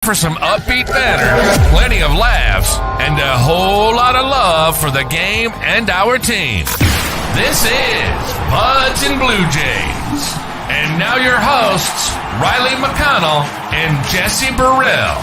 For some upbeat banner, plenty of laughs, and a whole lot of love for the game and our team. This is Buds and Blue Jays. And now your hosts, Riley McConnell and Jesse Burrell.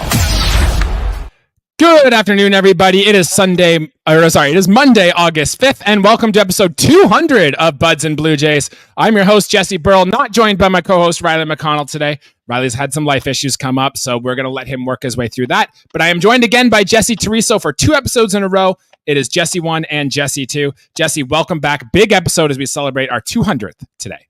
Good afternoon, everybody. It is Monday, August 5th, and welcome to episode 200 of Buds and Blue Jays. I'm your host, Jesse Burrell, not joined by my co-host, Riley McConnell today. Riley's had some life issues come up, so we're going to let him work his way through that. But I am joined again by Jesse Turiso for 2 episodes in a row. It is Jesse 1 and Jesse 2. Jesse, welcome back. Big episode as we celebrate our 200th today.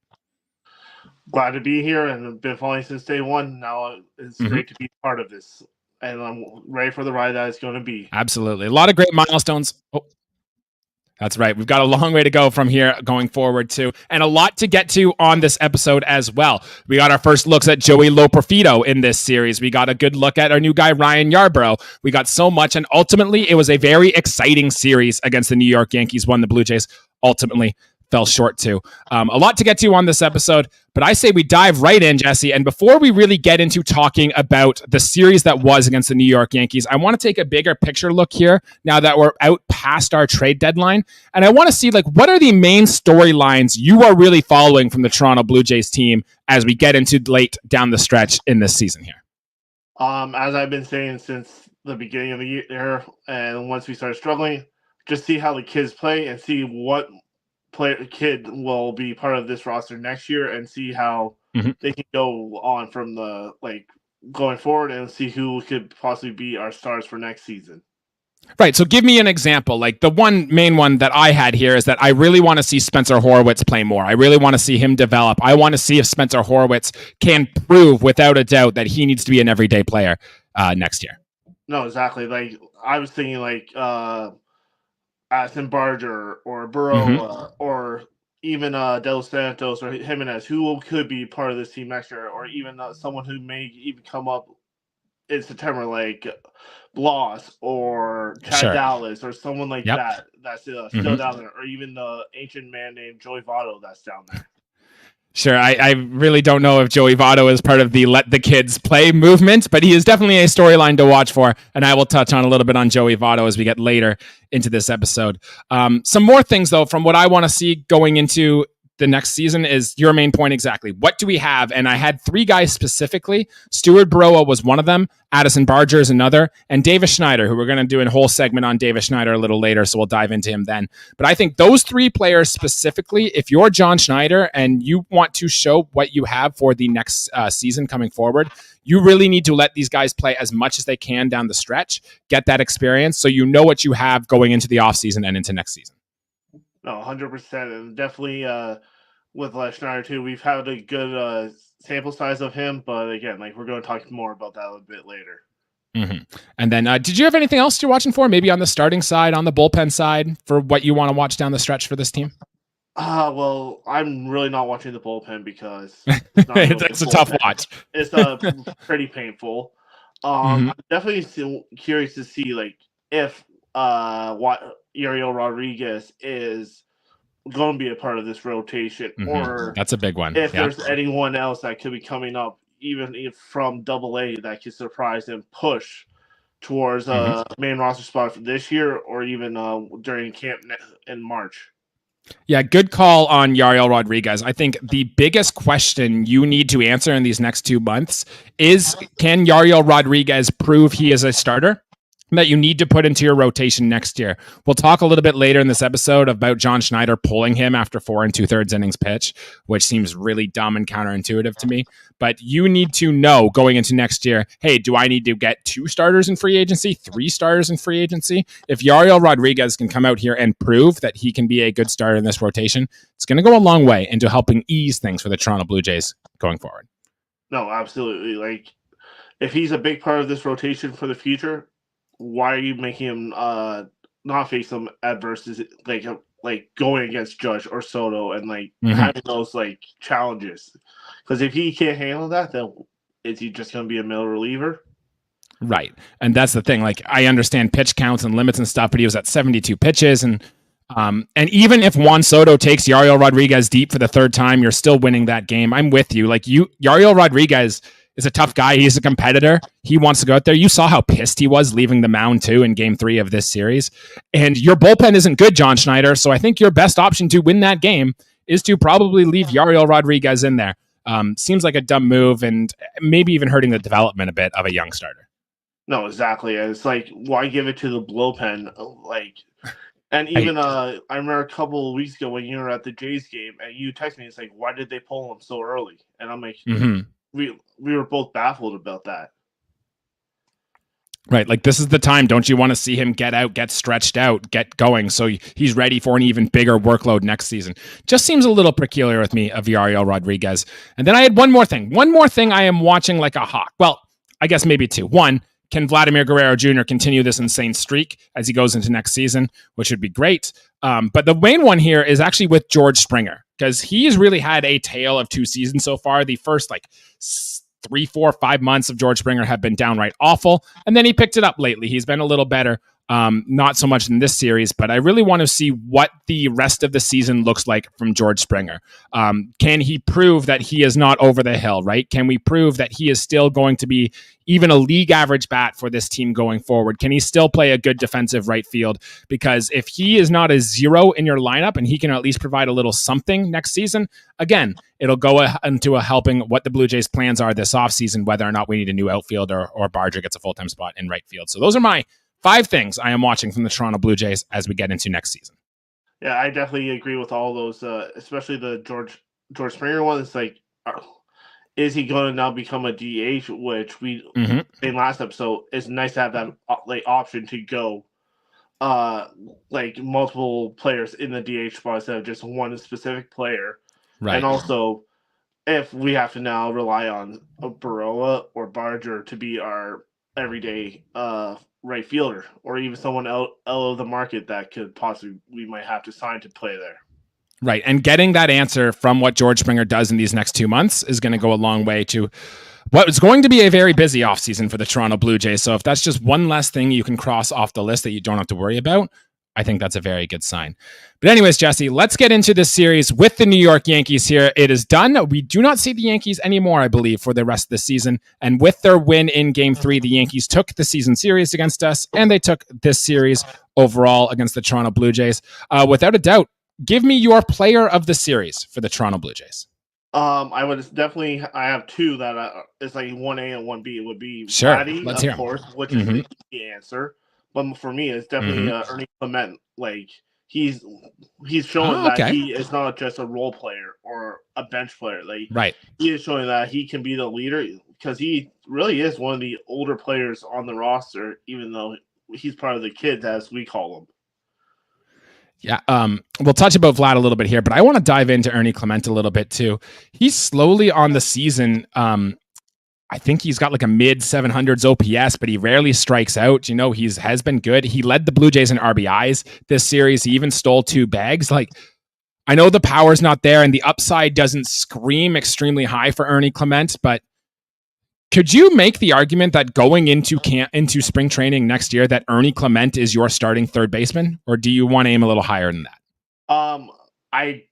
Glad to be here, and I've been following since day one. Now it's great to be part of this. And I'm ready for the ride that it's going to be. Absolutely. A lot of great milestones. Oh, that's right. We've got a long way to go from here going forward, too. And a lot to get to on this episode as well. We got our first looks at Joey Loperfido in this series. We got a good look at our new guy, Ryan Yarbourough. We got so much. And ultimately, it was a very exciting series against the New York Yankees. One the Blue Jays ultimately fell short to. A lot to get to on this episode, but I say we dive right in, Jesse. And before we really get into talking about the series that was against the New York Yankees, I want to take a bigger picture look here now that we're out past our trade deadline. And I want to see, what are the main storylines you are really following from the Toronto Blue Jays team as we get into late down the stretch in this season here? As I've been saying since the beginning of the year, and once we started struggling, just see how the kids play and see what kid will be part of this roster next year, and see how they can go on from the going forward, and see who could possibly be our stars for next season. Right. So give me an example. The one main one that I had here is that I really want to see Spencer Horwitz play more. I really want to see him develop. I want to see if Spencer Horwitz can prove without a doubt that he needs to be an everyday player next year. No, exactly. I was thinking Addison Barger or Burrow or even Davis Santos or Jimenez, who could be part of this team next year, or even someone who may even come up in September, like Bloss or Chad Dallas or someone like that that's still down there, or even the ancient man named Joey Votto that's down there. Sure, I really don't know if Joey Votto is part of the let the kids play movement, but he is definitely a storyline to watch for, and I will touch on a little bit on Joey Votto as we get later into this episode. Some more things, though, from what I want to see going into the next season is your main point exactly. What do we have? And I had 3 guys specifically. Stuart Baroa was one of them. Addison Barger is another. And Davis Schneider, who we're going to do a whole segment on Davis Schneider a little later, so we'll dive into him then. But I think those 3 players specifically, if you're John Schneider and you want to show what you have for the next season coming forward, you really need to let these guys play as much as they can down the stretch, get that experience so you know what you have going into the offseason and into next season. No, 100%. And definitely with Schneider, too, we've had a good sample size of him. But again, we're going to talk more about that a bit later. And then did you have anything else you're watching for? Maybe on the starting side, on the bullpen side, for what you want to watch down the stretch for this team? Well, I'm really not watching the bullpen because it's a tough watch. It's pretty painful. I'm definitely curious to see if Yarbourough Rodriguez is going to be a part of this rotation, or that's a big one. If there's anyone else that could be coming up, even from AA, that could surprise and push towards main roster spot for this year, or even during camp in March. Yeah, good call on Yarbourough Rodriguez. I think the biggest question you need to answer in these next 2 months is, can Yarbourough Rodriguez prove he is a starter that you need to put into your rotation next year? We'll talk a little bit later in this episode about John Schneider pulling him after 4 2/3 innings pitch, which seems really dumb and counterintuitive to me. But you need to know going into next year, hey, do I need to get 2 starters in free agency, 3 starters in free agency? If Yarbouroh Rodriguez can come out here and prove that he can be a good starter in this rotation, it's going to go a long way into helping ease things for the Toronto Blue Jays going forward. No, absolutely. If he's a big part of this rotation for the future, why are you making him not face some adversities, like going against Judge or Soto and having those challenges? Because if he can't handle that, then is he just going to be a middle reliever? Right, and that's the thing. I understand pitch counts and limits and stuff, but he was at 72 pitches, and even if Juan Soto takes Yarbouroh Rodriguez deep for the 3rd time, you're still winning that game. I'm with you. Yarbouroh Rodriguez is a tough guy. He's a competitor. He wants to go out there. You saw how pissed he was leaving the mound too in game 3 of this series. And your bullpen isn't good, John Schneider. So I think your best option to win that game is to probably leave Yariel Rodriguez in there. Seems like a dumb move and maybe even hurting the development a bit of a young starter. No, exactly. It's like, why give it to the bullpen? Like, and even I remember a couple of weeks ago when you were at the Jays game and you texted me, it's like, why did they pull him so early? And I'm like, we were both baffled about that. Right. Like, this is the time. Don't you want to see him get out, get stretched out, get going so he's ready for an even bigger workload next season? Just seems a little peculiar with me of Yariel Rodriguez. And then I had one more thing. One more thing I am watching like a hawk. Well, I guess maybe two. One, can Vladimir Guerrero Jr. continue this insane streak as he goes into next season, which would be great. But the main one here is actually with George Springer, because he's really had a tale of 2 seasons so far. The first 3, 4, 5 months of George Springer have been downright awful. And then he picked it up lately. He's been a little better. Not so much in this series, but I really want to see what the rest of the season looks like from George Springer. Can he prove that he is not over the hill, right? Can we prove that he is still going to be even a league average bat for this team going forward? Can he still play a good defensive right field? Because if he is not a 0 in your lineup and he can at least provide a little something next season, again, it'll go into a helping what the Blue Jays' plans are this offseason, whether or not we need a new outfielder or Barger gets a full-time spot in right field. So those are my 5 things I am watching from the Toronto Blue Jays as we get into next season. Yeah, I definitely agree with all those, especially the George Springer one. It's like, is he going to now become a DH? Which we in last episode, it's nice to have that option to go, multiple players in the DH spot instead of just one specific player. Right. And also, if we have to now rely on a Baroa or Barger to be our everyday right fielder, or even someone out of the market that could possibly we might have to sign to play there. Right. And getting that answer from what George Springer does in these next 2 months is going to go a long way to what is going to be a very busy offseason for the Toronto Blue Jays. So if that's just one less thing you can cross off the list that you don't have to worry about, I think that's a very good sign. But anyways, Jesse, let's get into this series with the New York Yankees here. It is done. We do not see the Yankees anymore, I believe, for the rest of the season. And with their win in Game 3, the Yankees took the season series against us, and they took this series overall against the Toronto Blue Jays. Without a doubt, give me your player of the series for the Toronto Blue Jays. I would definitely. I have 2 that it's like 1A and 1B. It would be Vladdy, of course, which is the easy answer. But for me, it's definitely Ernie Clement. Like he's showing that he is not just a role player or a bench player. Like he is showing that he can be the leader because he really is one of the older players on the roster, even though he's part of the kids as we call them. Yeah, we'll touch about Vlad a little bit here, but I want to dive into Ernie Clement a little bit too. He's slowly on the season. I think he's got like a mid 700s OPS, but he rarely strikes out. You know, has been good. He led the Blue Jays in RBIs this series. He even stole 2 bags. Like, I know the power's not there and the upside doesn't scream extremely high for Ernie Clement, but could you make the argument that going into spring training next year that Ernie Clement is your starting third baseman, or do you want to aim a little higher than that? I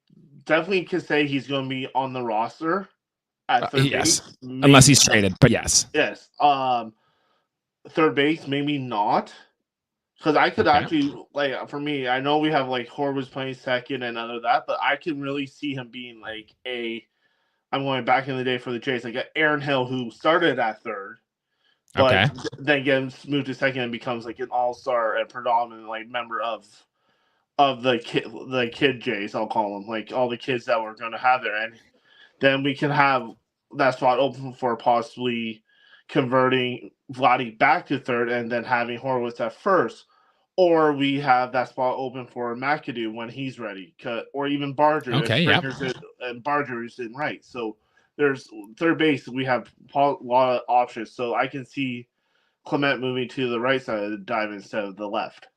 definitely could say he's going to be on the roster at third base, unless he's traded. But yes. Third base, maybe not, because I could actually for me. I know we have Horwitz playing second and other that, but I can really see him being I'm going back in the day for the Jays, like Aaron Hill, who started at third, but then gets moved to second and becomes like an all-star and predominant member of the kid Jays. I'll call them all the kids that we're going to have there, and then we can have that spot open for possibly converting Vladdy back to third and then having Horwitz at first, or we have that spot open for McAdoo when he's ready, or even Barger. And Barger is in right. So there's third base. We have a lot of options. So I can see Clement moving to the right side of the diamond instead of the left.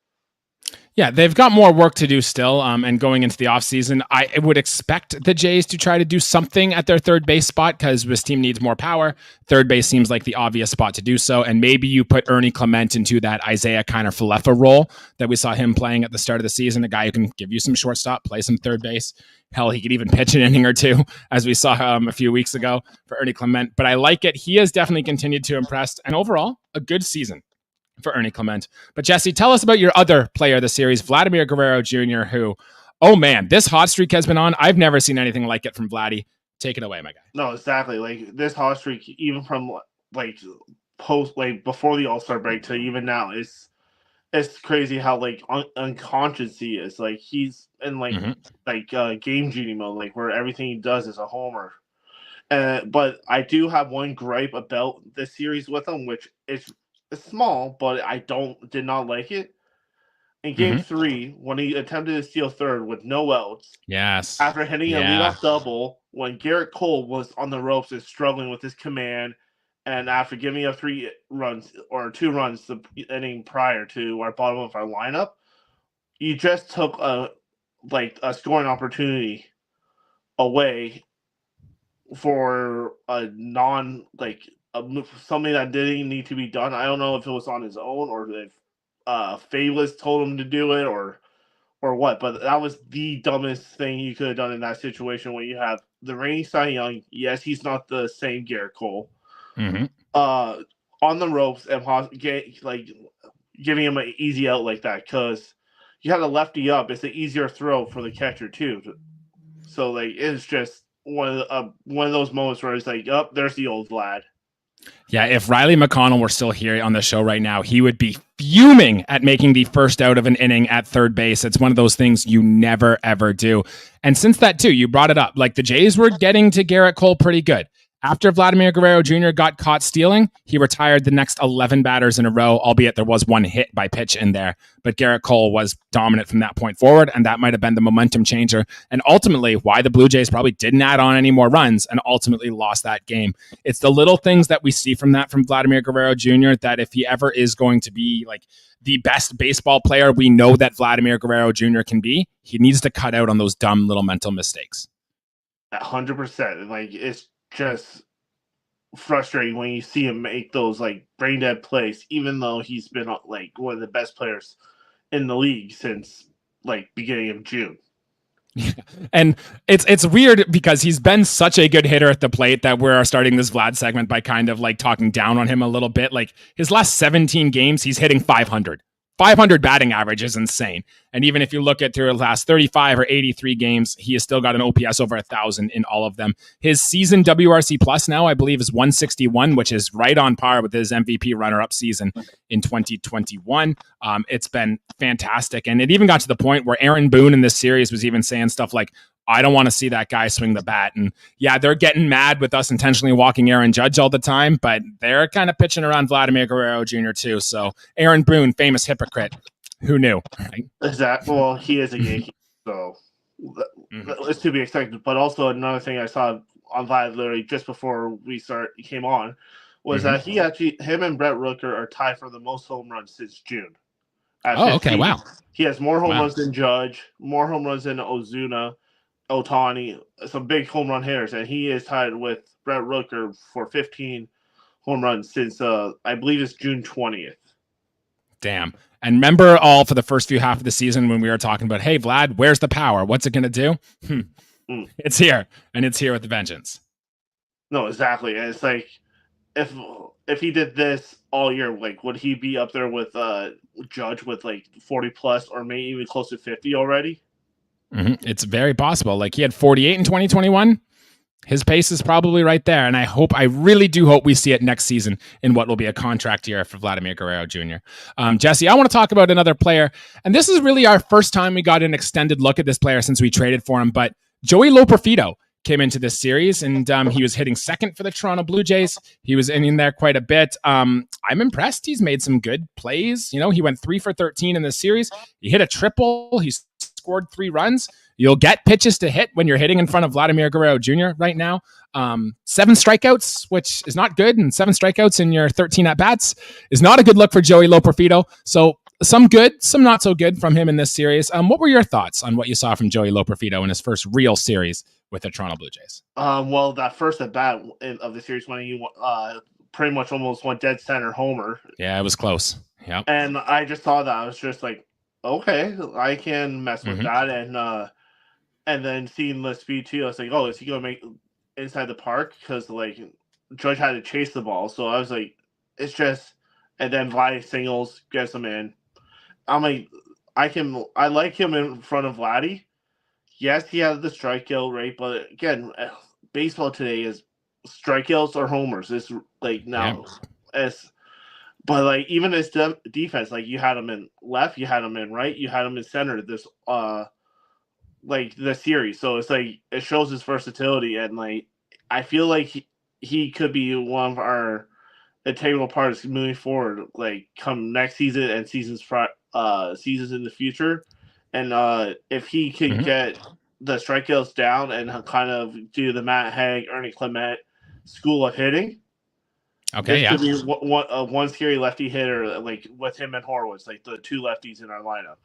Yeah, they've got more work to do still. And going into the offseason, I would expect the Jays to try to do something at their third base spot because this team needs more power. Third base seems like the obvious spot to do so. And maybe you put Ernie Clement into that Isaiah kind of Falefa role that we saw him playing at the start of the season, a guy who can give you some shortstop, play some third base. Hell, he could even pitch an inning or two, as we saw a few weeks ago for Ernie Clement. But I like it. He has definitely continued to impress. And overall, a good season for Ernie Clement. But Jesse, tell us about your other player of the series, Vladimir Guerrero Jr., who, oh man, this hot streak has been on. I've never seen anything like it from Vladdy. Take it away, my guy. No, exactly. Like this hot streak, even from like before the All-Star break to even now, it's crazy how like unconscious he is. Like he's in game genie mode, like where everything he does is a homer. But I do have one gripe about this series with him, which it's small, but I did not like it. In Game 3, when he attempted to steal third with no outs, yes, after hitting a leadoff double, when Garrett Cole was on the ropes and struggling with his command, and after giving up 2 runs the inning prior to our bottom of our lineup, you just took a scoring opportunity away for a something that didn't need to be done. I don't know if it was on his own or if Faveless told him to do it or what, but that was the dumbest thing you could have done in that situation when you have the reigning Cy Young. Yes, he's not the same Garrett Cole. On the ropes and giving him an easy out like that, because you had a lefty up. It's an easier throw for the catcher too. So it's just one of those moments where it's like, oh, there's the old Vlad. Yeah, if Riley McConnell were still here on the show right now, he would be fuming at making the first out of an inning at third base. It's one of those things you never, ever do. And since that, too, you brought it up. Like, the Jays were getting to Garrett Cole pretty good. After Vladimir Guerrero Jr. got caught stealing, he retired the next 11 batters in a row, albeit there was one hit by pitch in there. But Garrett Cole was dominant from that point forward, and that might have been the momentum changer. And ultimately, why the Blue Jays probably didn't add on any more runs and ultimately lost that game. It's the little things that we see from Vladimir Guerrero Jr. that if he ever is going to be like the best baseball player we know that Vladimir Guerrero Jr. can be, he needs to cut out on those dumb little mental mistakes. 100%. Like, it's just frustrating when you see him make those brain dead plays, even though he's been one of the best players in the league since beginning of June. And it's weird because he's been such a good hitter at the plate that we're starting this Vlad segment by kind of talking down on him a little bit. Like, his last 17 games, he's hitting 500. 500 batting average is insane. And even if you look at through the last 35 or 83 games, he has still got an OPS over 1,000 in all of them. His season WRC plus now, I believe, is 161, which is right on par with his MVP runner-up season in 2021. It's been fantastic. And it even got to the point where Aaron Boone in this series was even saying stuff like, I don't want to see that guy swing the bat. And yeah, they're getting mad with us intentionally walking Aaron Judge all the time, but they're kind of pitching around Vladimir Guerrero Jr. too. So Aaron Boone, famous hypocrite. Who knew? Right? Exactly. Well, he is a Yankee, so it's to be expected. But also another thing I saw on Vlad literally just before he came on was that him and Brett Rooker are tied for the most home runs since June. Oh, okay. Wow. He has more home runs than Judge, more home runs than Ozuna, Ohtani, some big home run hitters, and he is tied with Brett Rooker for 15 home runs since I believe it's June 20th. Damn. And remember all for the first few half of the season when we were talking about, hey, Vlad, where's the power? What's it going to do? It's here, and it's here with the vengeance. No, exactly. And it's like, if he did this all year, would he be up there with Judge with 40 plus or maybe even close to 50 already? It's very possible. He had 48 in 2021. His pace is probably right there. And I really do hope we see it next season in what will be a contract year for Vladimir Guerrero Jr. Jesse, I want to talk about another player. And this is really our first time we got an extended look at this player since we traded for him. But Joey Loperfido came into this series and he was hitting second for the Toronto Blue Jays. He was in there quite a bit. I'm impressed. He's made some good plays. He went 3 for 13 in this series. He hit a triple. He scored 3 runs. You'll get pitches to hit when you're hitting in front of Vladimir Guerrero Jr. right now. 7 strikeouts, which is not good. And 7 strikeouts in your 13 at-bats is not a good look for Joey Loperfido. So some good, some not so good from him in this series. What were your thoughts on what you saw from Joey Loperfido in his first real series with the Toronto Blue Jays? Well, that first at bat of the series when he pretty much almost went dead center homer. Yeah, it was close. Yeah, and I just saw that. I was just like, okay, I can mess with that, and then seeing the speed too, I was like, oh, is he gonna make inside the park? Because like Judge had to chase the ball, so I was like, it's just, and then Vladdy singles, gets him in. I'm like, I like him in front of Vladdy. Yes, he has the strikeout rate, but again, baseball today is strikeouts or homers. It's like now, but like even his defense, like you had him in left, you had him in right, you had him in center. This like the series, so it's like it shows his versatility, and like I feel like he could be one of our integral parts moving forward, like come next season and seasons in the future. And if he could get the strikeouts down and kind of do the Matt Haig, Ernie Clement school of hitting, okay, could be one scary lefty hitter, like with him and Horwitz, like the two lefties in our lineup.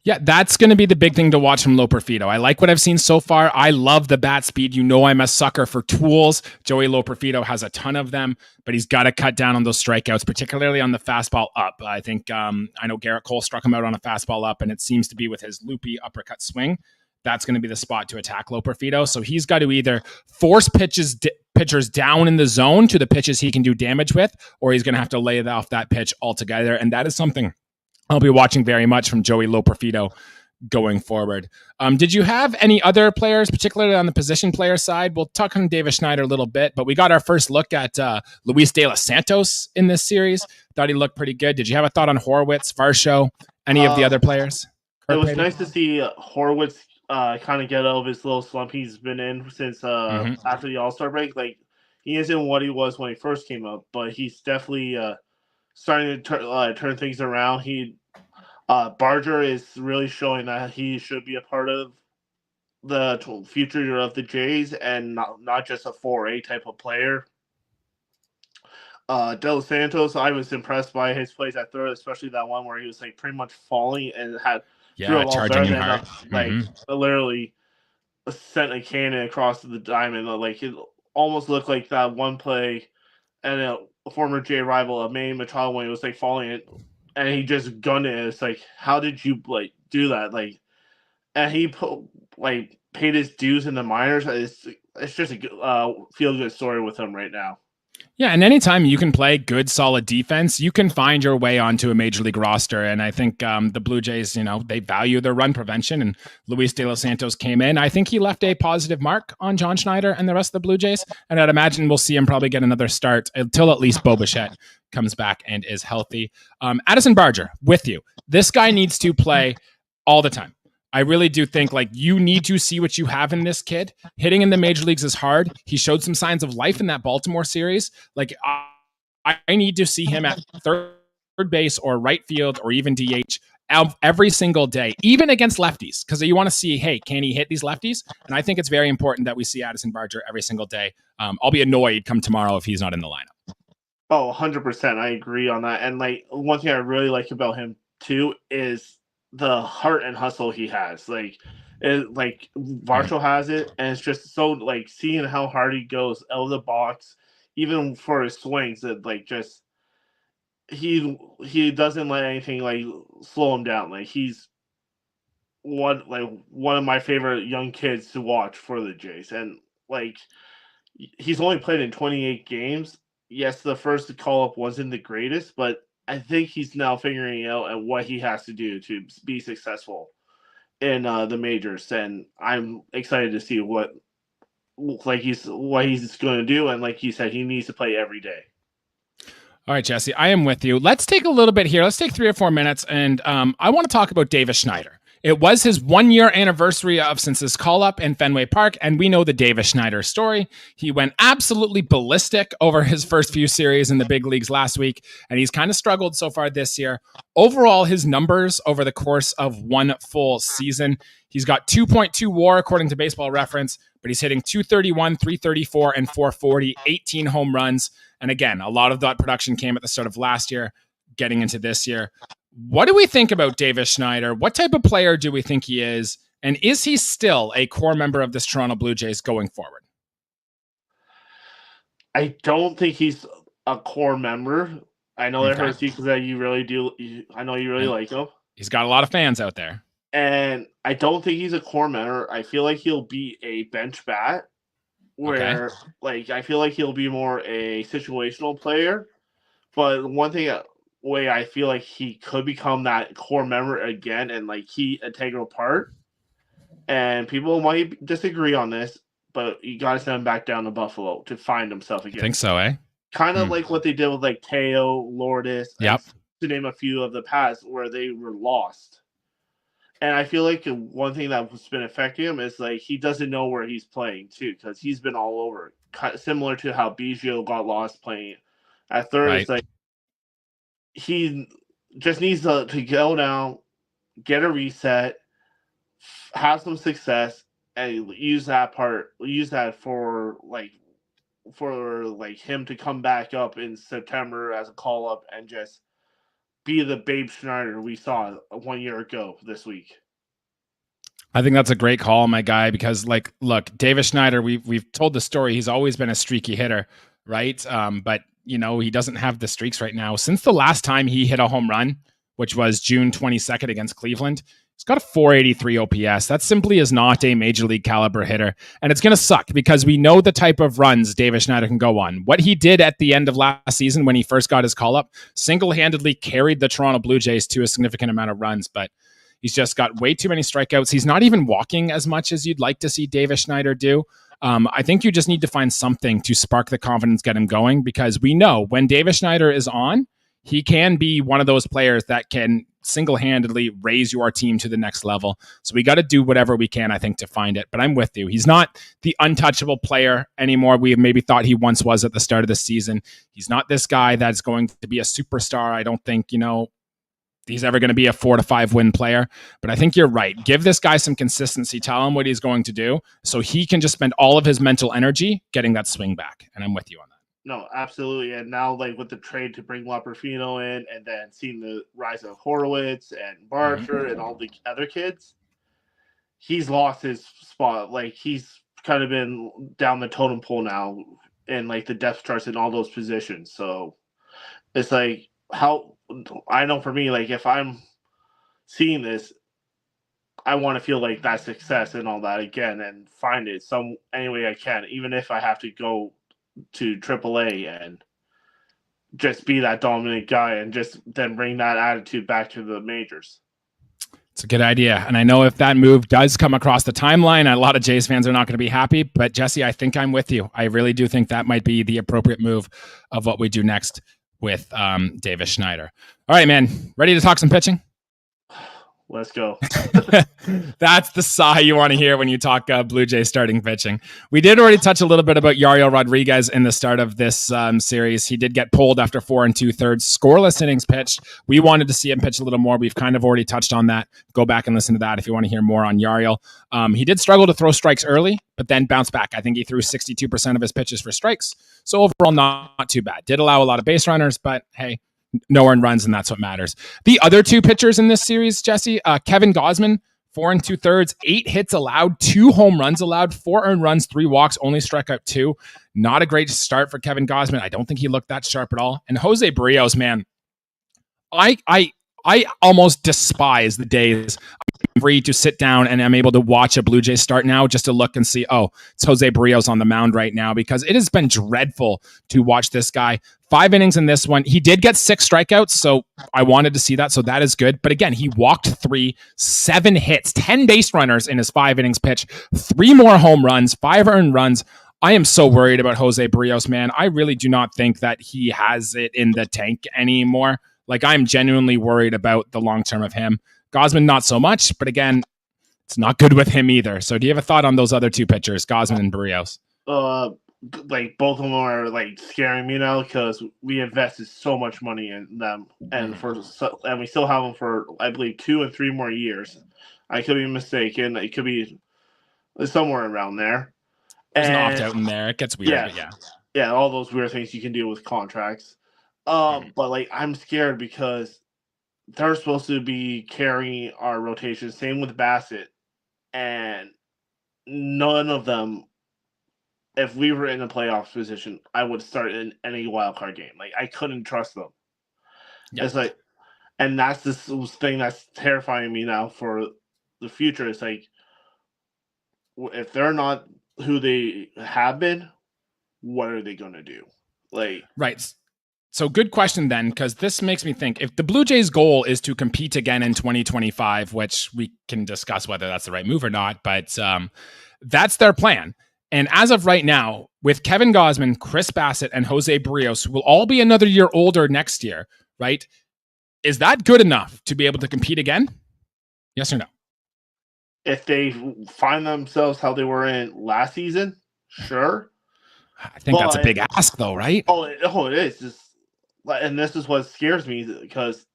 Yeah, that's going to be the big thing to watch from Loperfido. I like what I've seen so far. I love the bat speed. You know I'm a sucker for tools. Joey Loperfido has a ton of them, but he's got to cut down on those strikeouts, particularly on the fastball up. I think I know Garrett Cole struck him out on a fastball up, and it seems to be with his loopy uppercut swing. That's going to be the spot to attack Loperfido. So he's got to either force pitchers down in the zone to the pitches he can do damage with, or he's going to have to lay off that pitch altogether, and that is something I'll be watching very much from Joey Loperfido going forward. Did you have any other players, particularly on the position player side? We'll talk on Davis Schneider a little bit, but we got our first look at Luis De Los Santos in this series. Thought he looked pretty good. Did you have a thought on Horwitz, Varsho, any of the other players? It was nice to see Horwitz kind of get out of his little slump he's been in since after the All-Star break. Like, he isn't what he was when he first came up, but he's definitely starting to turn things around. Barger is really showing that he should be a part of the future of the Jays and not just a 4A type of player. De Los Santos, I was impressed by his plays at third, especially that one where he was like pretty much falling and had charging you hard. Like literally sent a cannon across the diamond. Like it almost looked like that one play, and a former Jay rival of Manny Machado when he was like falling, and he just gunned it. It's like, how did you like do that? Like, and he paid his dues in the minors. It's just a feel good story with him right now. Yeah, and anytime you can play good, solid defense, you can find your way onto a major league roster. And I think the Blue Jays, they value their run prevention, and Luis De Los Santos came in. I think he left a positive mark on John Schneider and the rest of the Blue Jays, and I'd imagine we'll see him probably get another start until at least Bo Bichette comes back and is healthy. Addison Barger, with you. This guy needs to play all the time. I really do think you need to see what you have in this kid. Hitting in the major leagues is hard. He showed some signs of life in that Baltimore series. I need to see him at third base or right field or even DH every single day, even against lefties, because you want to see, hey, can he hit these lefties? And I think it's very important that we see Addison Barger every single day. I'll be annoyed come tomorrow if he's not in the lineup. Oh, 100%. I agree on that. And one thing I really like about him too is the heart and hustle he has. Varsho has it, and it's just so seeing how hard he goes out of the box, even for his swings. That just he doesn't let anything slow him down. He's one of my favorite young kids to watch for the Jays, and he's only played in 28 games. Yes, the first call up wasn't the greatest, but I think he's now figuring out what he has to do to be successful in the majors, and I'm excited to see what he's going to do. And like you said, he needs to play every day. All right, Jesse, I am with you. Let's take a little bit here. Let's take 3 or 4 minutes, and I want to talk about Davis Schneider. It was his 1-year anniversary since his call-up in Fenway Park, and we know the Davis Schneider story. He went absolutely ballistic over his first few series in the big leagues last week, and he's kind of struggled so far this year. Overall, his numbers over the course of one full season, he's got 2.2 WAR according to Baseball Reference, but he's hitting 231, 334, and 440, 18 home runs. And again, a lot of that production came at the start of last year, getting into this year. What do we think about Davis Schneider? What type of player do we think he is? And is he still a core member of this Toronto Blue Jays going forward? I don't think he's a core member. I know that hurts you because you really do. I know you really like him. He's got a lot of fans out there. And I don't think he's a core member. I feel like he'll be a bench bat where, like, I feel like he'll be more a situational player. But one way I feel like he could become that core member again and, like, key integral part. And people might disagree on this, but you got to send him back down to Buffalo to find himself again. I think so, eh? Kind of like what they did with, like, Teo, Lourdes, yep, to name a few of the past where they were lost. And I feel like one thing that's been affecting him is, like, he doesn't know where he's playing, too, because he's been all over. Similar to how Biggio got lost playing at third. Right. It's like he just needs to go down, get a reset, have some success, and use that for him to come back up in September as a call-up and just be the Babe Schneider we saw 1 year ago this week. I think that's a great call, my guy, because, like, look, Davis Schneider, we've told the story. He's always been a streaky hitter, right? But, you know, he doesn't have the streaks right now. Since the last time he hit a home run, which was June 22nd against Cleveland, he's got a 483 OPS. That simply is not a major league caliber hitter. And it's going to suck because we know the type of runs Davis Schneider can go on. What he did at the end of last season when he first got his call-up single-handedly carried the Toronto Blue Jays to a significant amount of runs, but he's just got way too many strikeouts. He's not even walking as much as you'd like to see Davis Schneider do. I think you just need to find something to spark the confidence, get him going, because we know when Davis Schneider is on, he can be one of those players that can single-handedly raise your team to the next level. So we got to do whatever we can, I think, to find it. But I'm with you. He's not the untouchable player anymore we maybe thought he once was at the start of the season. He's not this guy that's going to be a superstar. I don't think, he's ever going to be a 4 to 5 win player. But I think you're right. Give this guy some consistency. Tell him what he's going to do so he can just spend all of his mental energy getting that swing back. And I'm with you on that. No, absolutely. And now, like, with the trade to bring Loperfido in and then seeing the rise of Horowitz and Barter and all the other kids, he's lost his spot. Like, he's kind of been down the totem pole now in, like, the depth charts in all those positions. So it's like, I know for me, like, if I'm seeing this, I want to feel like that success and all that again and find it any way I can, even if I have to go to AAA and just be that dominant guy and just then bring that attitude back to the majors. It's a good idea. And I know if that move does come across the timeline, a lot of Jays fans are not going to be happy. But Jesse, I think I'm with you. I really do think that might be the appropriate move of what we do next with Davis Schneider. All right, man. Ready to talk some pitching? Let's go. That's the sigh you want to hear when you talk Blue Jays starting pitching. We did already touch a little bit about Yarbourough Rodriguez in the start of this series. He did get pulled after 4 2/3 scoreless innings pitched. We wanted to see him pitch a little more. We've kind of already touched on that. Go back and listen to that if you want to hear more on Yarbourough. He did struggle to throw strikes early, but then bounced back. I think he threw 62% of his pitches for strikes. So overall, not too bad. Did allow a lot of base runners, but hey, no earned runs, and that's what matters. The other two pitchers in this series, Jesse, Kevin Gausman, 4 2/3, 8 hits allowed, 2 home runs allowed, 4 earned runs, 3 walks, only struck out 2. Not a great start for Kevin Gausman. I don't think he looked that sharp at all. And Jose Barrios, man, I almost despise the days I'm free to sit down and I'm able to watch a Blue Jays start now just to look and see, oh, it's Jose Barrios on the mound right now, because it has been dreadful to watch this guy. 5 innings in this one. He did get 6 strikeouts, so I wanted to see that, so that is good. But again, he walked 3, 7 hits, 10 base runners in his 5 innings pitch, 3 more home runs, 5 earned runs. I am so worried about Jose Barrios, man. I really do not think that he has it in the tank anymore. Like, I'm genuinely worried about the long term of him. Gausman, not so much, but again, it's not good with him either. So do you have a thought on those other 2 pitchers, Gausman and Barrios? Like, both of them are, like, scaring me now because we invested so much money in them, and we still have them for, I believe, 2 and 3 more years. I could be mistaken. It could be somewhere around there. There's an opt-out in there. It gets weird, yeah, all those weird things you can do with contracts. But, like, I'm scared because they're supposed to be carrying our rotation. Same with Bassett, and none of them. If we were in a playoff position, I would start in any wild card game. Like I couldn't trust them. Yeah. It's like, and that's this thing that's terrifying me now for the future. It's like if they're not who they have been, what are they going to do? Like, right. So good question then, because this makes me think if the Blue Jays' goal is to compete again in 2025, which we can discuss whether that's the right move or not, but that's their plan. And as of right now, with Kevin Gausman, Chris Bassett, and Jose Barrios, who will all be another year older next year, right? Is that good enough to be able to compete again? Yes or no? if they find themselves how they were in last season, sure. I think that's a big ask, though, right? It is. Just, and this is what scares me because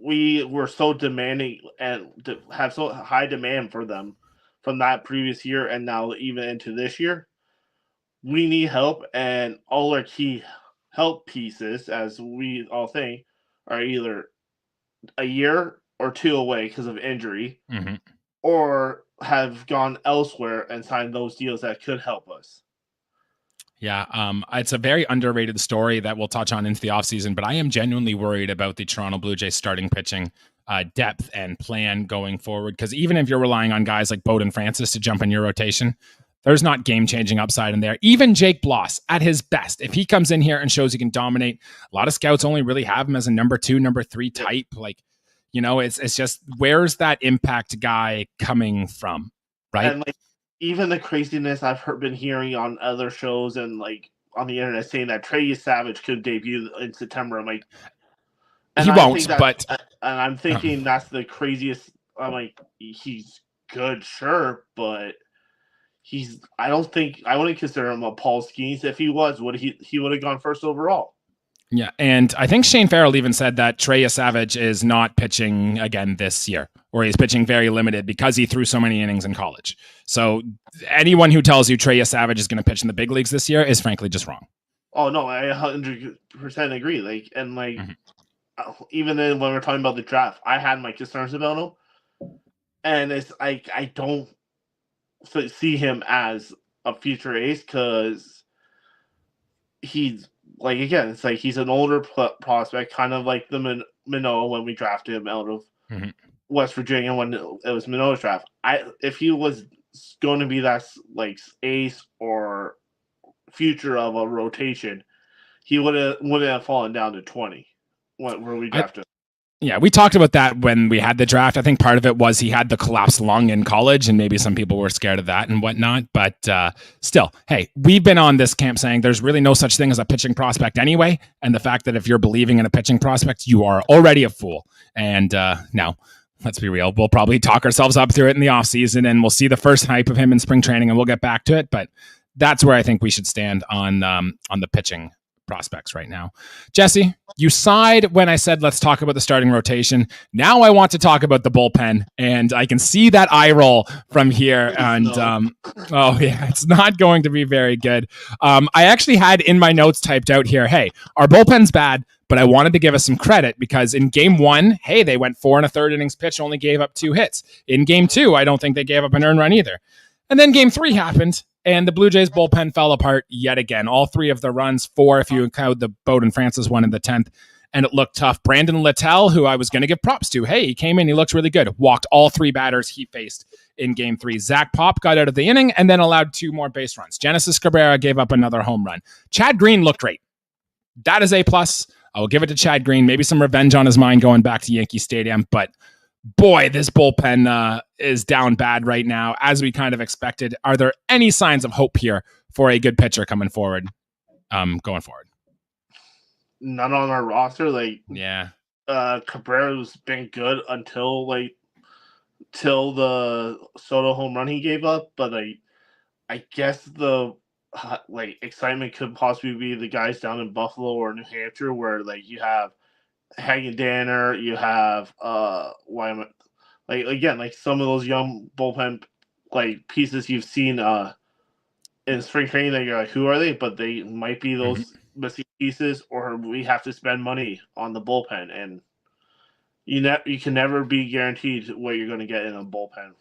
we were so demanding and have so high demand for them from that previous year and now even into this year. We need help, and all our key help pieces, as we all think, are either a year or two away because of injury, or have gone elsewhere and signed those deals that could help us. Yeah, it's a very underrated story that we'll touch on into the offseason, but I am genuinely worried about the Toronto Blue Jays starting pitching depth and plan going forward, because even if you're relying on guys like Bowden Francis to jump in your rotation, there's not game-changing upside in there. Even Jake Bloss, at his best, if he comes in here and shows he can dominate, a lot of scouts only really have him as a number 2, number 3 type. Like, you know, it's just, where's that impact guy coming from, right? And like, even the craziness I've been hearing on other shows and like on the internet saying that Trey Savage could debut in September. I'm like, he won't, but and I'm thinking that's the craziest. I'm like, he's good, sure, but I don't think I wouldn't consider him a Paul Skeens. If he was, he would have gone first overall. Yeah, and I think Shane Farrell even said that Trey Savage is not pitching again this year, or he's pitching very limited because he threw so many innings in college. So anyone who tells you Trey Savage is going to pitch in the big leagues this year is frankly just wrong. Oh no, I 100% agree. Like, and like, even then when we're talking about the draft, I had my concerns about him, and it's like I don't see him as a future ace because he's like, again, it's like he's an older prospect, kind of like the Manoah when we drafted him out of West Virginia when it was Manoah's draft. If he was going to be that like ace or future of a rotation, he wouldn't have fallen down to 20 where we drafted him. Yeah, we talked about that when we had the draft. I think part of it was he had the collapsed lung in college, and maybe some people were scared of that and whatnot. But still, hey, we've been on this camp saying there's really no such thing as a pitching prospect anyway. And the fact that if you're believing in a pitching prospect, you are already a fool. And now, let's be real, we'll probably talk ourselves up through it in the offseason, and we'll see the first hype of him in spring training, and we'll get back to it. But that's where I think we should stand on the pitching prospects right now. Jesse, you sighed when I said let's talk about the starting rotation. Now I want to talk about the bullpen, and I can see that eye roll from here. And oh yeah, it's not going to be very good. I actually had in my notes typed out here, hey, our bullpen's bad, but I wanted to give us some credit because in game 1, hey, they went 4 1/3 innings pitched, only gave up 2 hits. In game 2, I don't think they gave up an earned run either. And then game 3 happened, and the Blue Jays bullpen fell apart yet again. All 3 of the runs, 4 if you count the Bowden Francis one in the 10th, and it looked tough. Brandon Littell, who I was going to give props to, hey, he came in, he looked really good. Walked all 3 batters he faced in game 3. Zach Pop got out of the inning and then allowed 2 more base runs. Genesis Cabrera gave up another home run. Chad Green looked great. That is A+. I will give it to Chad Green. Maybe some revenge on his mind going back to Yankee Stadium, but boy, this bullpen is down bad right now, as we kind of expected. Are there any signs of hope here for a good pitcher coming forward, going forward? None on our roster. Like, yeah, Cabrera's been good until till the Soto home run he gave up. But I guess the excitement could possibly be the guys down in Buffalo or New Hampshire, where like you have Hagen Danner, you have some of those young bullpen like pieces you've seen in spring training that you're like, who are they? But they might be those missing pieces, or we have to spend money on the bullpen, and you can never be guaranteed what you're going to get in a bullpen.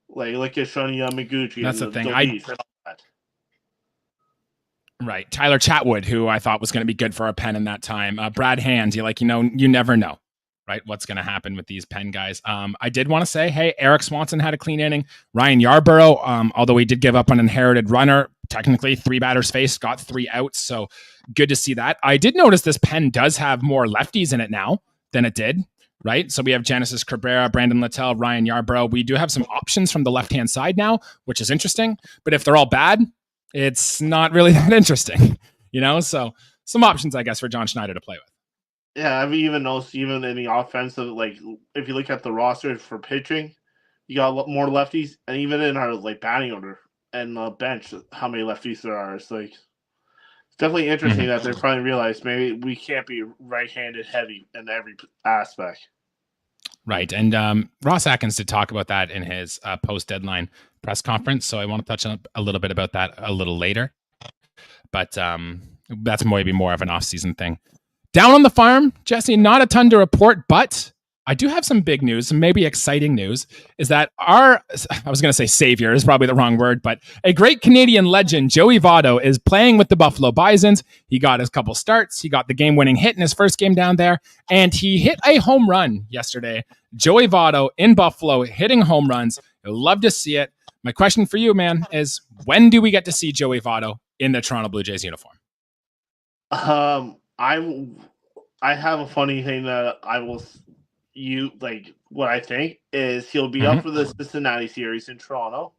Like look at Shoni Yamaguchi That's and the thing. Davis and all that. Right. Tyler Chatwood, who I thought was going to be good for a pen in that time. Brad Hand, you never know, right? What's going to happen with these pen guys. I did want to say, hey, Eric Swanson had a clean inning. Ryan Yarbourough, although he did give up an inherited runner, technically 3 batters faced, got 3 outs. So good to see that. I did notice this pen does have more lefties in it now than it did. Right. So we have Genesis Cabrera, Brandon Littell, Ryan Yarbrough. We do have some options from the left-hand side now, which is interesting. But if they're all bad, it's not really that interesting, So some options, I guess, for John Schneider to play with. Yeah, I've even noticed even in the offensive, like if you look at the roster for pitching, you got a lot more lefties, and even in our like batting order and bench, how many lefties there are. It's like it's definitely interesting that they're probably realized maybe we can't be right-handed heavy in every aspect. Right. And Ross Atkins did talk about that in his post-deadline press conference. So I want to touch on a little bit about that a little later. But that's maybe more of an off-season thing. Down on the farm, Jesse, not a ton to report, but I do have some big news, some maybe exciting news, is that I was going to say savior is probably the wrong word, but a great Canadian legend, Joey Votto, is playing with the Buffalo Bisons. He got his couple starts. He got the game-winning hit in his first game down there, and he hit a home run yesterday. Joey Votto in Buffalo hitting home runs. You'll love to see it. My question for you, man, is when do we get to see Joey Votto in the Toronto Blue Jays uniform? I have a funny thing that what I think is he'll be up for the Cincinnati series in Toronto.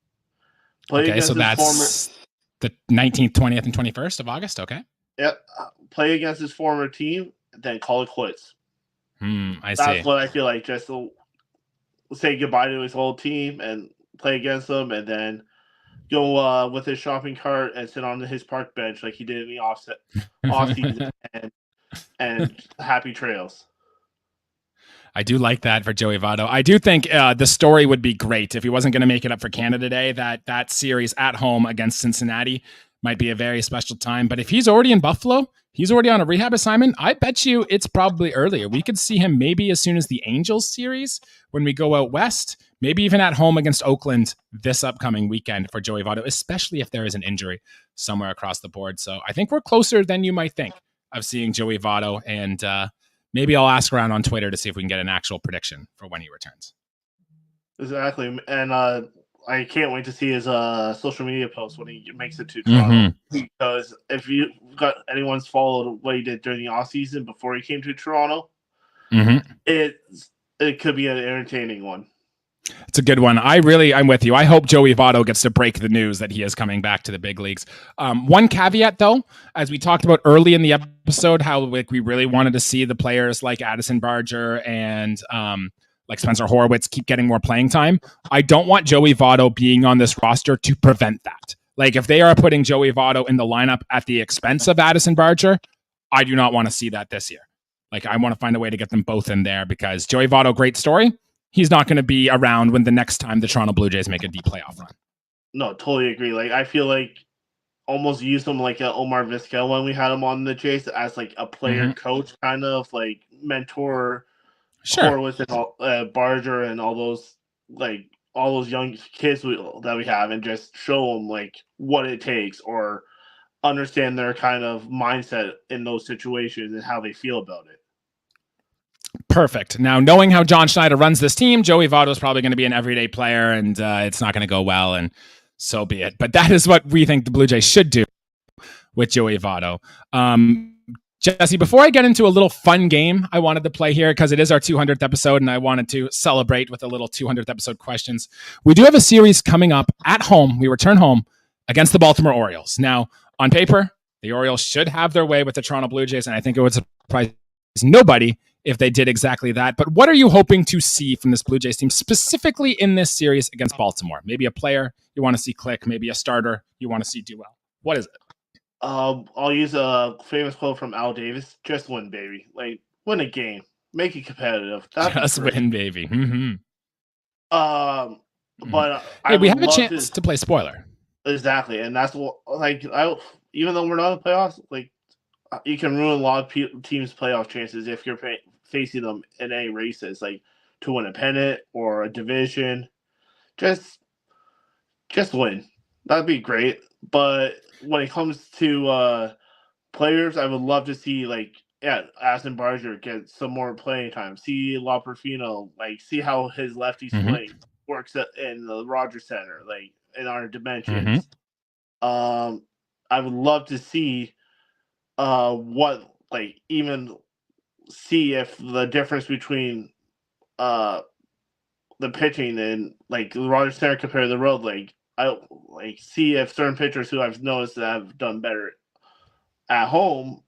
Okay, so that's the 19th, 20th, and 21st of August. Okay. Yep. Play against his former team, then call it quits. That's what I feel like. Just say goodbye to his whole team and play against them, and then go with his shopping cart and sit on his park bench like he did in the off season, and happy trails. I do like that for Joey Votto. I do think the story would be great if he wasn't going to make it up for Canada Day. That series at home against Cincinnati might be a very special time. But if he's already in Buffalo, he's already on a rehab assignment, I bet you it's probably earlier. We could see him maybe as soon as the Angels series when we go out west, maybe even at home against Oakland this upcoming weekend for Joey Votto, especially if there is an injury somewhere across the board. So I think we're closer than you might think of seeing Joey Votto, and maybe I'll ask around on Twitter to see if we can get an actual prediction for when he returns. Exactly. And I can't wait to see his social media post when he makes it to Toronto. Because if you got anyone's followed what he did during the offseason before he came to Toronto, it could be an entertaining one. It's a good one. I'm with you. I hope Joey Votto gets to break the news that he is coming back to the big leagues. One caveat, though, as we talked about early in the episode, how we really wanted to see the players like Addison Barger and like Spencer Horwitz keep getting more playing time. I don't want Joey Votto being on this roster to prevent that. Like if they are putting Joey Votto in the lineup at the expense of Addison Barger, I do not want to see that this year. Like I want to find a way to get them both in there because Joey Votto, great story. He's not going to be around when the next time the Toronto Blue Jays make a deep playoff run. No, totally agree. Like I feel like almost use him like Omar Vizquel when we had him on the Jays as like a player coach kind of like mentor. Sure. With Barger and all those young kids that we have, and just show them like what it takes or understand their kind of mindset in those situations and how they feel about it. Perfect. Now, knowing how John Schneider runs this team, Joey Votto is probably going to be an everyday player, and it's not going to go well, and so be it. But that is what we think the Blue Jays should do with Joey Votto. Jesse, before I get into a little fun game I wanted to play here, because it is our 200th episode, and I wanted to celebrate with a little 200th episode questions. We do have a series coming up at home. We return home against the Baltimore Orioles. Now, on paper, the Orioles should have their way with the Toronto Blue Jays, and I think it would surprise nobody if they did exactly that. But what are you hoping to see from this Blue Jays team, specifically in this series against Baltimore? Maybe a player you want to see click, maybe a starter you want to see do well. What is it? I'll use a famous quote from Al Davis: "Just win, baby. Like win a game, make it competitive. Just win, baby." But we have a chance to play spoiler. Exactly, and that's what even though we're not in the playoffs, like you can ruin a lot of teams' playoff chances if you're facing them in any races, like to win a pennant or a division. Just win. That'd be great. But when it comes to players, I would love to see Aston Barger get some more playing time. See Loperfido, see how his lefty swing works in the Rogers Center, in our dimensions. I would love to see even see if the difference between the pitching and the Rogers Center compared to the road, I see if certain pitchers who I've noticed that have done better at home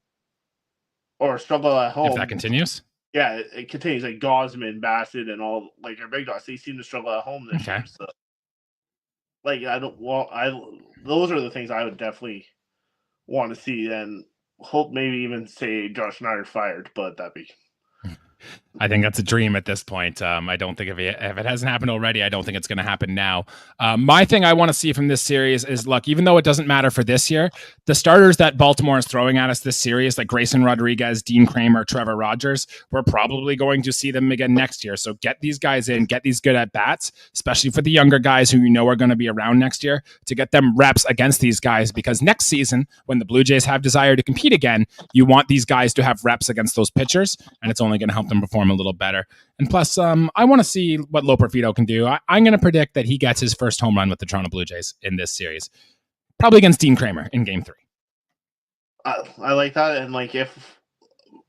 or struggle at home. If that continues? Yeah, it continues. Like Gosman, Bassett, and all our big dogs, they seem to struggle at home this year. So, those are the things I would definitely want to see, and hope maybe even say Josh Schneider fired, but that'd be. I think that's a dream at this point. I don't think if it hasn't happened already, I don't think it's going to happen now. My thing I want to see from this series is, look, even though it doesn't matter for this year, the starters that Baltimore is throwing at us this series, like Grayson Rodriguez, Dean Kramer, Trevor Rogers, we're probably going to see them again next year. So get these guys in, get these good at bats, especially for the younger guys who are going to be around next year, to get them reps against these guys, because next season, when the Blue Jays have desire to compete again, you want these guys to have reps against those pitchers, and it's only going to help them perform a little better. And plus, I want to see what Loperfido can do. I'm going to predict that he gets his first home run with the Toronto Blue Jays in this series, probably against Dean Kramer in Game 3. I like that, and if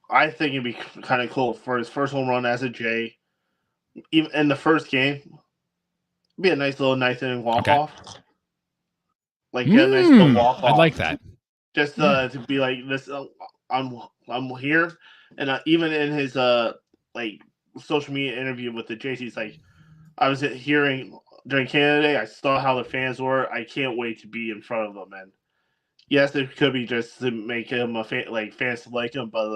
I think it'd be kind of cool for his first home run as a Jay, even in the first game, it'd be a nice little ninth inning walk off. Get a nice little walk off. I'd like that. Just to be like this. I'm here, and even in his social media interview with the Jays, he's like, I was hearing during Canada Day, I saw how the fans were. I can't wait to be in front of them. And yes, it could be just to make him a fan, fans to like him, but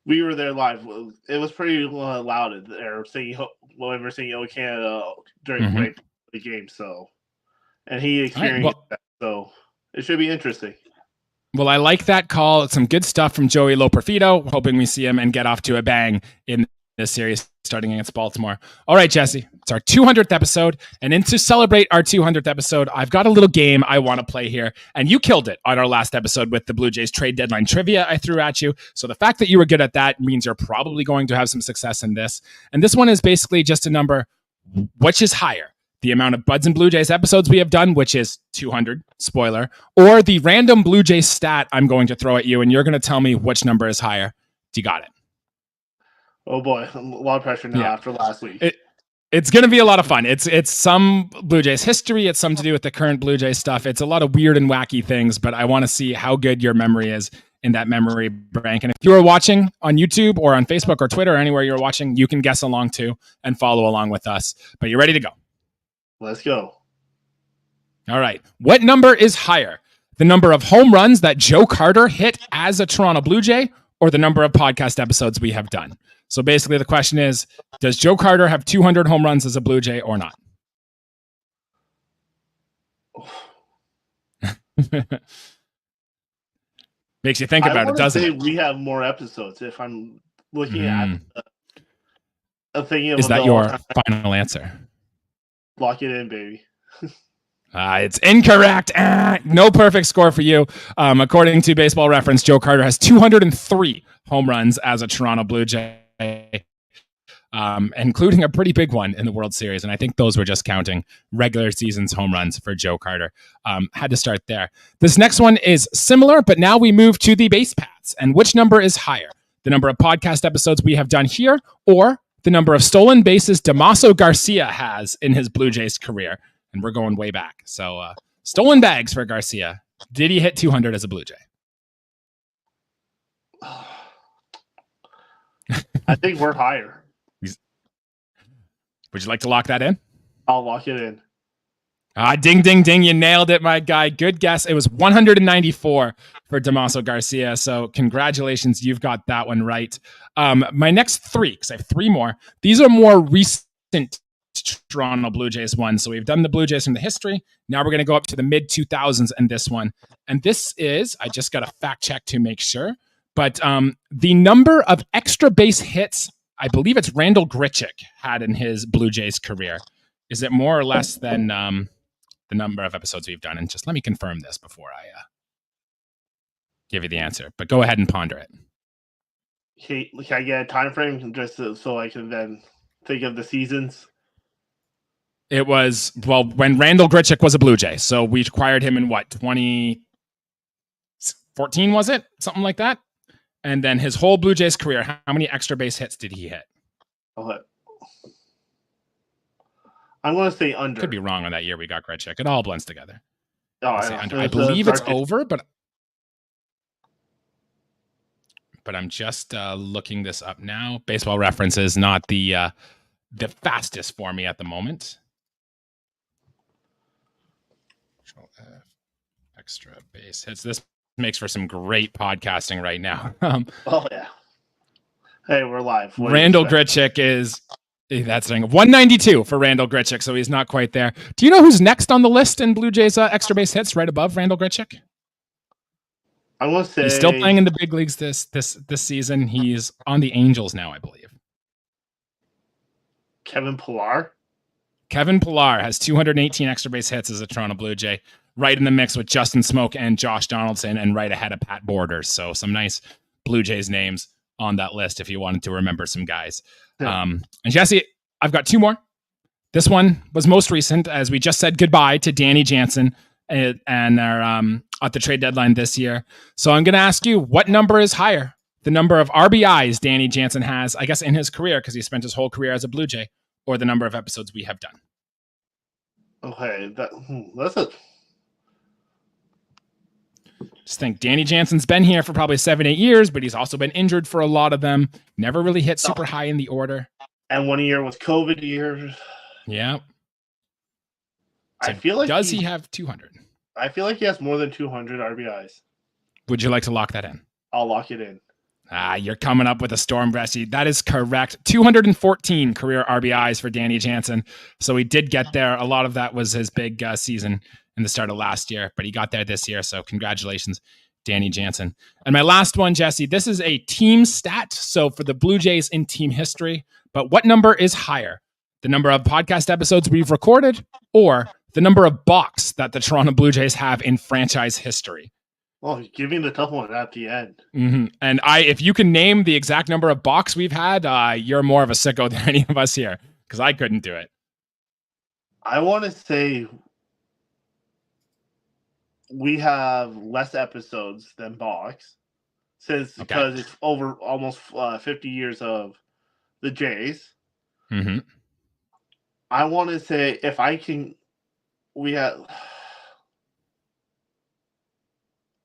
we were there live. It was pretty loud there, singing when we were singing "Oh Canada" during the game. So, and he experienced that, so it should be interesting. Well, I like that call. It's some good stuff from Joey Loperfido. Hoping we see him and get off to a bang in this series starting against Baltimore. All right, Jesse, it's our 200th episode. And to celebrate our 200th episode, I've got a little game I want to play here. And you killed it on our last episode with the Blue Jays trade deadline trivia I threw at you. So the fact that you were good at that means you're probably going to have some success in this. And this one is basically just a number, which is higher. The amount of Buds and Blue Jays episodes we have done, which is 200, spoiler, or the random Blue Jays stat I'm going to throw at you, and you're going to tell me which number is higher. You got it. Oh boy, a lot of pressure now after last week. It's going to be a lot of fun. It's some Blue Jays history. It's some to do with the current Blue Jays stuff. It's a lot of weird and wacky things, but I want to see how good your memory is in that memory bank. And if you are watching on YouTube or on Facebook or Twitter or anywhere you're watching, you can guess along too and follow along with us. But you ready to go? Let's go. All right. What number is higher? The number of home runs that Joe Carter hit as a Toronto Blue Jay, or the number of podcast episodes we have done? So basically the question is, does Joe Carter have 200 home runs as a Blue Jay or not? Makes you think about it, doesn't it? We have more episodes if I'm looking at thinking of. Is that your final answer? Lock it in, baby. It's incorrect. No perfect score for you. According to Baseball Reference, Joe Carter has 203 home runs as a Toronto Blue Jay, including a pretty big one in the World Series. And I think those were just counting regular season's home runs for Joe Carter. Had to start there. This next one is similar, but now we move to the base paths. And which number is higher? The number of podcast episodes we have done here, or the number of stolen bases Damaso Garcia has in his Blue Jays career? And we're going way back. So stolen bags for Garcia. Did he hit 200 as a Blue Jay? I think we're higher. Would you like to lock that in? I'll lock it in. Ding, ding, ding. You nailed it, my guy. Good guess. It was 194 for Damaso Garcia. So congratulations. You've got that one right. My next three, because I have three more. These are more recent Toronto Blue Jays ones. So we've done the Blue Jays from the history. Now we're going to go up to the mid 2000s and this one. And this is, I just got a fact check to make sure, but this is 2009 to But the number of extra base hits, I believe it's Randall Grichuk had in his Blue Jays career. Is it more or less than the number of episodes we've done? And just let me confirm this before I give you the answer. But go ahead and ponder it. Can I get a time frame just so I can then think of the seasons? It was, well, when Randall Grichuk was a Blue Jay. So we acquired him in what, 2014, was it? Something like that. And then his whole Blue Jays career, how many extra base hits did he hit? Okay. I'm going to say under. Could be wrong on that year we got Grichuk. It all blends together. Oh, I believe it's over, but I'm just looking this up now. Baseball Reference is not the fastest for me at the moment. Control F, extra base hits. This makes for some great podcasting right now. Oh yeah. Hey, we're live. Randall Grichuk is that's 192 for Randall Grichuk, so he's not quite there. Do you know who's next on the list in Blue Jays extra base hits, right above Randall Grichuk? I want to say he's still playing in the big leagues this season. He's on the Angels now, I believe. Kevin Pillar. Kevin Pillar has 218 extra base hits as a Toronto Blue Jay, right in the mix with Justin Smoke and Josh Donaldson, and right ahead of Pat Borders. So some nice Blue Jays names on that list if you wanted to remember some guys. Yeah. And Jesse, I've got two more. This one was most recent, as we just said goodbye to Danny Jansen and our at the trade deadline this year. So I'm going to ask you, what number is higher? The number of RBIs Danny Jansen has, I guess, in his career, because he spent his whole career as a Blue Jay, or the number of episodes we have done? Okay, that's a... Just think, Danny Jansen's been here for probably 7-8 years, but he's also been injured for a lot of them. Never really hit super high in the order. And 1 year was COVID year. Yeah. So I feel like does he have 200? I feel like he has more than 200 RBIs. Would you like to lock that in? I'll lock it in. You're coming up with a storm, Bressy. That is correct. 214 career RBIs for Danny Jansen. So he did get there. A lot of that was his big season in the start of last year, but he got there this year. So congratulations, Danny Jansen. And my last one, Jesse, this is a team stat. So for the Blue Jays in team history, but what number is higher? The number of podcast episodes we've recorded, or the number of balks that the Toronto Blue Jays have in franchise history? Well, give me the tough one at the end. Mm-hmm. And if you can name the exact number of balks we've had, you're more of a sicko than any of us here, because I couldn't do it. I want to say we have less episodes than balks, because it's over almost 50 years of the Jays. Mm-hmm. I want to say if I can, we have.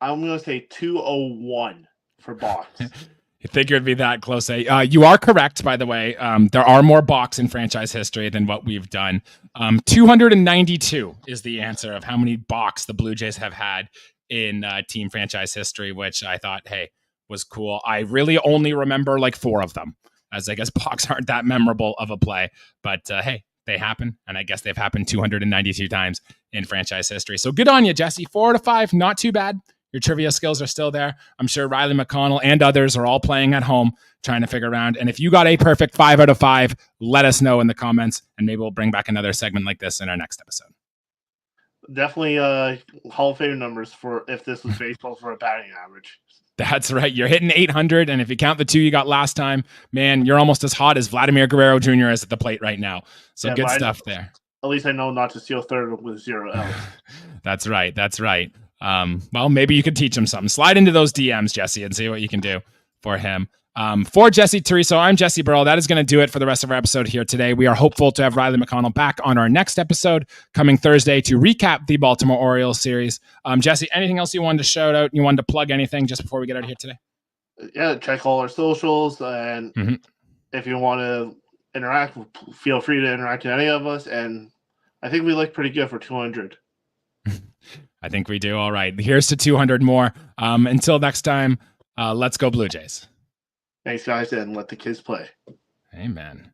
I'm going to say 201 for balks. You think it'd be that close? You are correct, by the way. There are more balks in franchise history than what we've done. 292 is the answer of how many balks the Blue Jays have had in team franchise history, which I thought, hey, was cool. I really only remember like 4 of them, as I guess balks aren't that memorable of a play. But hey, they happen, and I guess they've happened 292 times in franchise history. So good on you, Jesse. 4 out of 5, not too bad. Your trivia skills are still there. I'm sure Riley McConnell and others are all playing at home, trying to figure around. And if you got a perfect 5 out of 5, let us know in the comments, and maybe we'll bring back another segment like this in our next episode. Definitely Hall of Fame numbers for if this was baseball for a batting average. That's right. You're hitting 800, and if you count the 2 you got last time, man, you're almost as hot as Vladimir Guerrero Jr. is at the plate right now. So yeah, good stuff there. At least I know not to steal third with 0 L's. That's right. That's right. Well, maybe you could teach him something. Slide into those DMs, Jesse, and see what you can do for him. For Jesse Turiso, I'm Jesse Burrell. That is going to do it for the rest of our episode here today. We are hopeful to have Riley McConnell back on our next episode coming Thursday to recap the Baltimore Orioles series. Jesse, anything else you wanted to shout out? You wanted to plug anything just before we get out of here today? Yeah, check all our socials, and if you want to interact, feel free to interact with any of us. And I think we look pretty good for 200. I think we do. All right. Here's to 200 more. Until next time, let's go Blue Jays. Thanks, guys, and let the kids play. Amen.